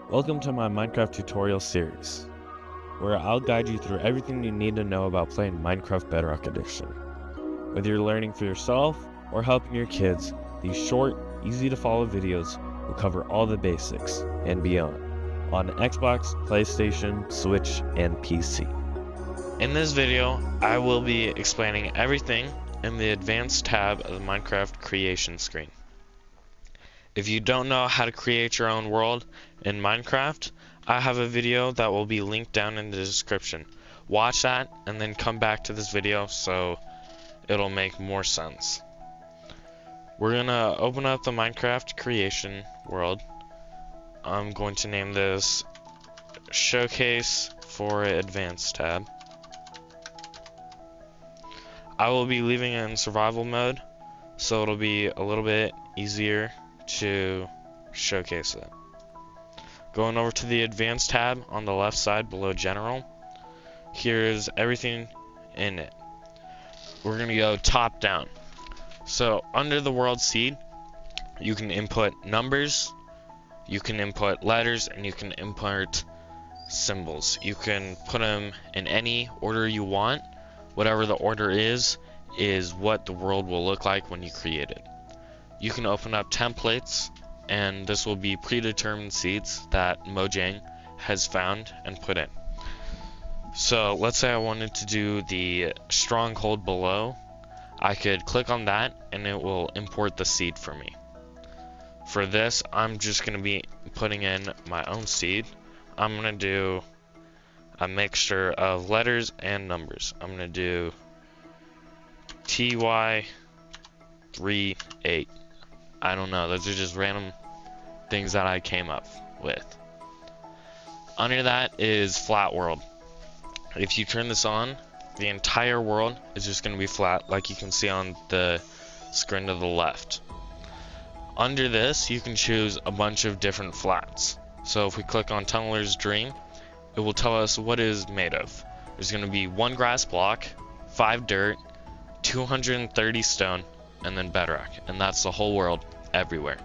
Welcome to my Minecraft tutorial series, where I'll guide you through everything you need to know about playing Minecraft Bedrock Edition. Whether you're learning for yourself or helping your kids, these short, easy to follow videos will cover all the basics and beyond on Xbox, PlayStation, Switch, and PC. In this video, I will be explaining everything in the Advanced tab of the Minecraft creation screen. If you don't know how to create your own world in Minecraft, I have a video that will be linked down in the description. Watch that and then come back to this video so it'll make more sense. We're gonna open up the Minecraft creation world. I'm going to name this Showcase for Advanced tab. I will be leaving it in survival mode, so it'll be a little bit easier to showcase it. Going over to the Advanced tab on the left side below General, here's everything in it. We're going to go top down. So under the world seed, you can input numbers, you can input letters, and you can input symbols. You can put them in any order you want. Whatever the order is what the world will look like when you create it. You can open up templates, and this will be predetermined seeds that Mojang has found and put in. So let's say I wanted to do the stronghold below. I could click on that and it will import the seed for me. For this, I'm just going to be putting in my own seed. I'm going to do a mixture of letters and numbers. I'm going to do TY38. I don't know, those are just random things that I came up with. Under that is flat world. If you turn this on, the entire world is just going to be flat, like you can see on the screen to the left. Under this, you can choose a bunch of different flats. So if we click on Tunneler's Dream, it will tell us what it is made of. There's going to be 1 grass block, 5 dirt, 230 stone, and then bedrock, and that's the whole world everywhere.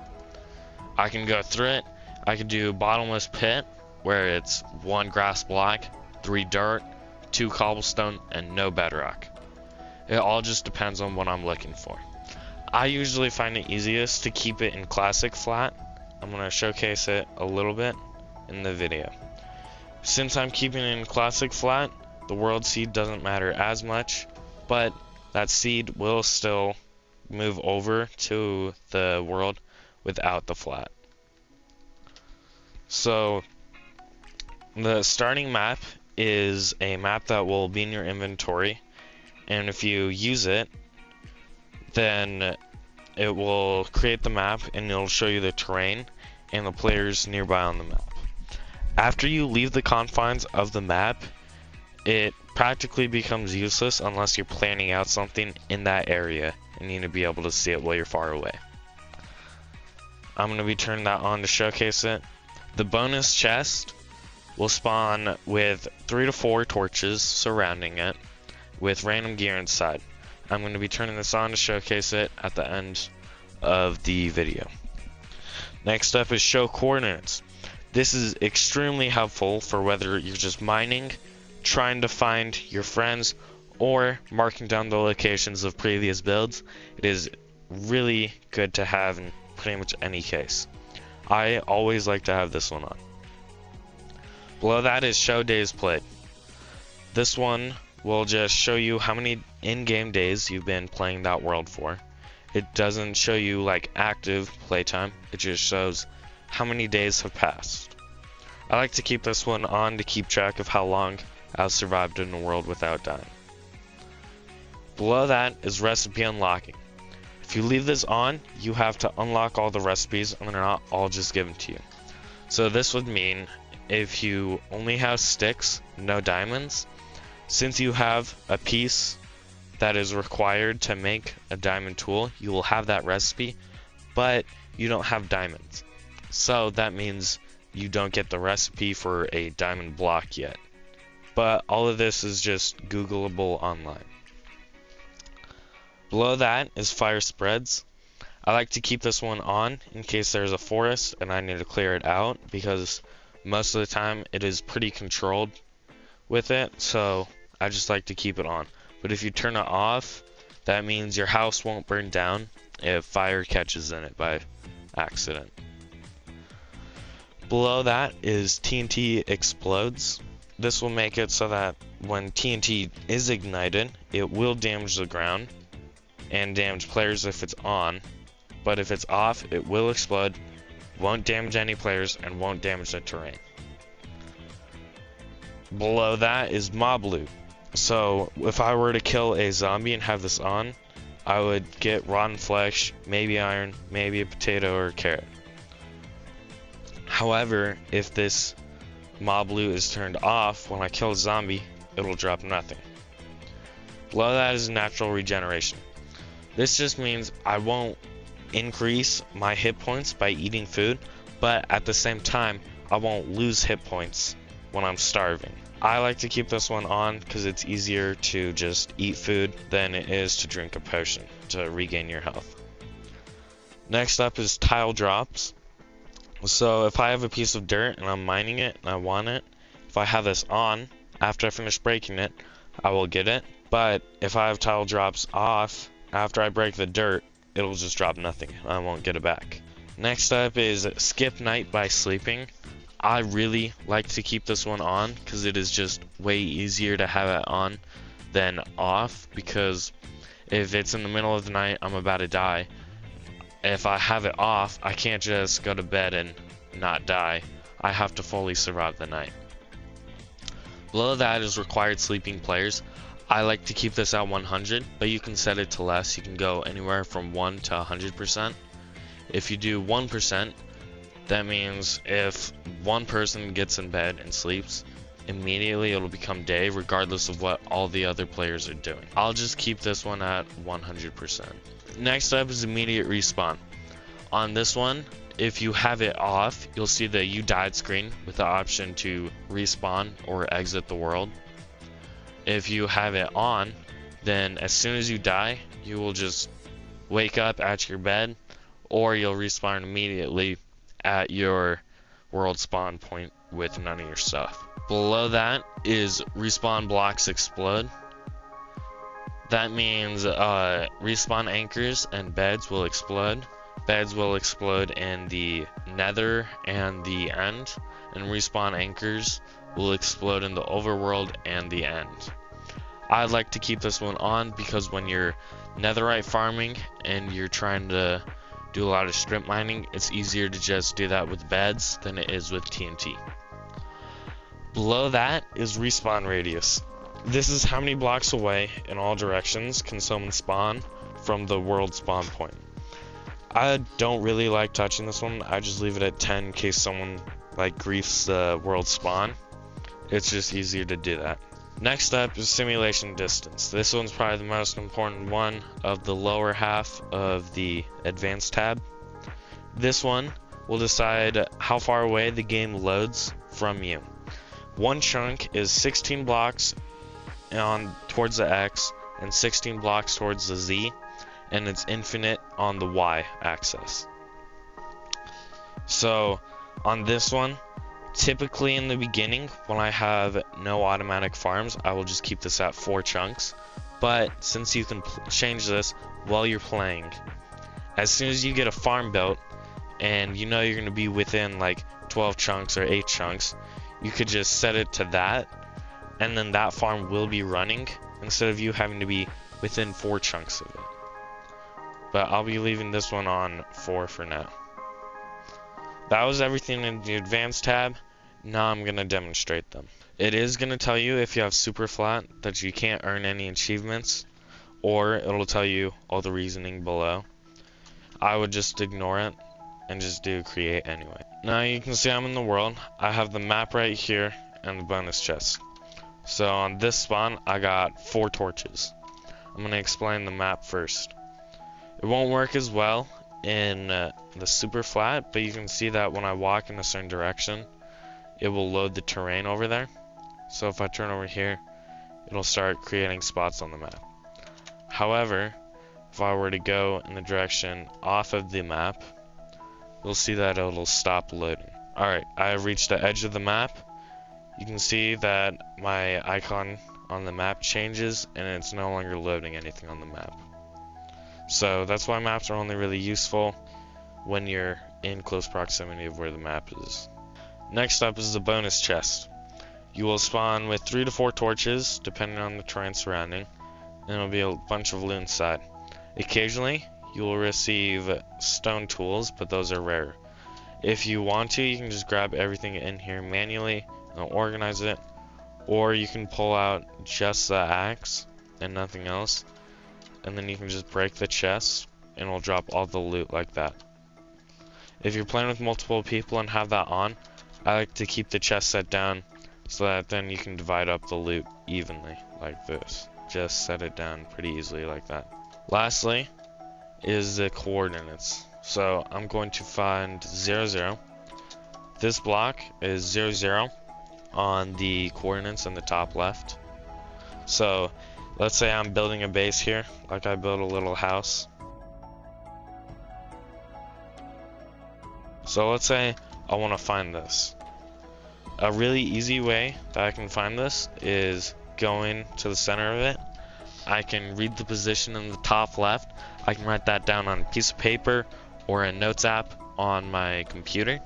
I can go through it. I could do bottomless pit, where it's 1 grass block, 3 dirt, 2 cobblestone, and no bedrock. It all just depends on what I'm looking for. I usually find it easiest to keep it in classic flat. I'm going to showcase it a little bit in the video. Since I'm keeping it in classic flat, the world seed doesn't matter as much, but that seed will still move over to the world without the flat. So the starting map is a map that will be in your inventory, and if you use it, then it will create the map and it'll show you the terrain and the players nearby on the map. After you leave the confines of the map, it practically becomes useless unless you're planning out something in that area and you need to be able to see it while you're far away. I'm going to be turning that on to showcase it. The bonus chest will spawn with 3 to 4 torches surrounding it with random gear inside. I'm going to be turning this on to showcase it at the end of the video. Next up is show coordinates. This is extremely helpful for whether you're just mining, trying to find your friends, or marking down the locations of previous builds. It is really good to have in pretty much any case. I always like to have this one on. Below that is show days played. This one will just show you how many in-game days you've been playing that world for. It doesn't show you like active playtime, it just shows how many days have passed. I like to keep this one on to keep track of how long I've survived in a world without dying. Below that is recipe unlocking. If you leave this on, you have to unlock all the recipes and they're not all just given to you. So this would mean if you only have sticks, no diamonds, since you have a piece that is required to make a diamond tool, you will have that recipe, but you don't have diamonds. So that means you don't get the recipe for a diamond block yet. But all of this is just Googleable online. Below that is fire spreads. I like to keep this one on in case there's a forest and I need to clear it out, because Most of the time it is pretty controlled with it, so I just like to keep it on. But if you turn it off, that means your house won't burn down if fire catches in it by accident. Below that is TNT explodes. This will make it so that when TNT is ignited, it will damage the ground and damage players if it's on, but if it's off, it will explode, won't damage any players, and won't damage the terrain. Below that is mob loot. So if I were to kill a zombie and have this on, I would get rotten flesh, maybe iron, maybe a potato or a carrot. However, if this mob loot is turned off, when I kill a zombie, it'll drop nothing. Below that is natural regeneration. This just means I won't increase my hit points by eating food, but at the same time, I won't lose hit points when I'm starving. I like to keep this one on because it's easier to just eat food than it is to drink a potion to regain your health. Next up is tile drops. So if I have a piece of dirt and I'm mining it and I want it, if I have this on, after I finish breaking it, I will get it. But if I have tile drops off, after I break the dirt, it'll just drop nothing. I won't get it back. Next up is skip night by sleeping. I really like to keep this one on because it is just way easier to have it on than off, because if it's in the middle of the night, I'm about to die. If I have it off, I can't just go to bed and not die. I have to fully survive the night. Below that is required sleeping players. I like to keep this at 100, but you can set it to less. You can go anywhere from 1 to 100%. If you do 1%, that means if one person gets in bed and sleeps, immediately it'll become day regardless of what all the other players are doing. I'll just keep this one at 100%. Next up is immediate respawn. On this one, if you have it off, you'll see the you died screen with the option to respawn or exit the world. If you have it on, then as soon as you die, you will just wake up at your bed, or you'll respawn immediately at your world spawn point with none of your stuff. Below that is respawn blocks explode. That means respawn anchors and beds will explode. Beds will explode in the nether and the end, and respawn anchors will explode in the overworld and the end. I'd like to keep this one on because when you're netherite farming and you're trying to do a lot of strip mining, it's easier to just do that with beds than it is with TNT. Below that is respawn radius. This is how many blocks away in all directions can someone spawn from the world spawn point. I don't really like touching this one. I just leave it at 10 in case someone like griefs the world spawn. It's just easier to do that. Next up is simulation distance. This one's probably the most important one of the lower half of the advanced tab. This one will decide how far away the game loads from you. One chunk is 16 blocks towards the X and 16 blocks towards the Z, and it's infinite on the Y axis. So on this one, typically in the beginning, when I have no automatic farms, I will just keep this at 4 chunks. But since you can change this while you're playing, as soon as you get a farm built and you know you're going to be within like 12 chunks or 8 chunks, you could just set it to that, and then that farm will be running instead of you having to be within 4 chunks of it. But I'll be leaving this one on 4 for now. That was everything in the advanced tab. Now I'm going to demonstrate them. It is going to tell you if you have super flat that you can't earn any achievements, or it'll tell you all the reasoning below. I would just ignore it and just do create anyway. Now you can see I'm in the world. I have the map right here and the bonus chest. So on this spawn I got 4 torches. I'm going to explain the map first. It won't work as well in the super flat, but you can see that when I walk in a certain direction, it will load the terrain over there. So if I turn over here, it'll start creating spots on the map. However, if I were to go in the direction off of the map, you'll see that it'll stop loading. Alright, I have reached the edge of the map. You can see that my icon on the map changes and it's no longer loading anything on the map. So that's why maps are only really useful when you're in close proximity of where the map is. Next up is the bonus chest. You will spawn with 3 to 4 torches depending on the terrain surrounding, and there will be a bunch of loot inside. Occasionally you will receive stone tools, but those are rare. If you want to, you can just grab everything in here manually and organize it, or you can pull out just the axe and nothing else, and then you can just break the chest and it'll drop all the loot like that. If you're playing with multiple people and have that on, I like to keep the chest set down so that then you can divide up the loot evenly like this. Just set it down pretty easily like that. Lastly is the coordinates. So I'm going to find 0, 0. This block is 0, 0 on the coordinates in the top left. So let's say I'm building a base here, like I built a little house. So let's say I want to find this. A really easy way that I can find this is going to the center of it. I can read the position in the top left. I can write that down on a piece of paper or a notes app on my computer.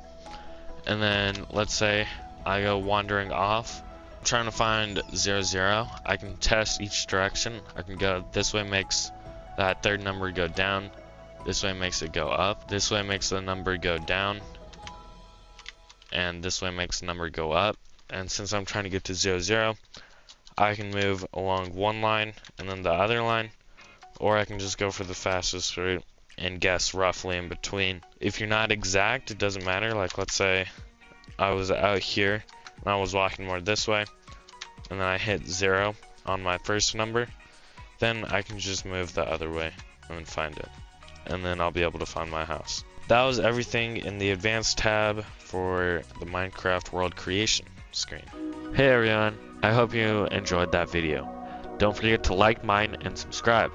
And then let's say I go wandering off, trying to find 0, 0. I can test each direction. I can go this way, makes that third number go down. This way makes it go up. This way makes the number go down. And this way makes the number go up. And since I'm trying to get to 0, 0, I can move along one line and then the other line, or I can just go for the fastest route and guess roughly in between. If you're not exact, it doesn't matter. Like let's say I was out here and I was walking more this way, and then I hit 0 on my first number, then I can just move the other way and find it, and then I'll be able to find my house. That was everything in the advanced tab for the Minecraft world creation screen. Hey everyone, I hope you enjoyed that video. Don't forget to like mine and subscribe.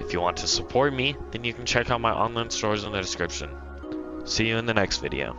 If you want to support me, then you can check out my online stores in the description. See you in the next video.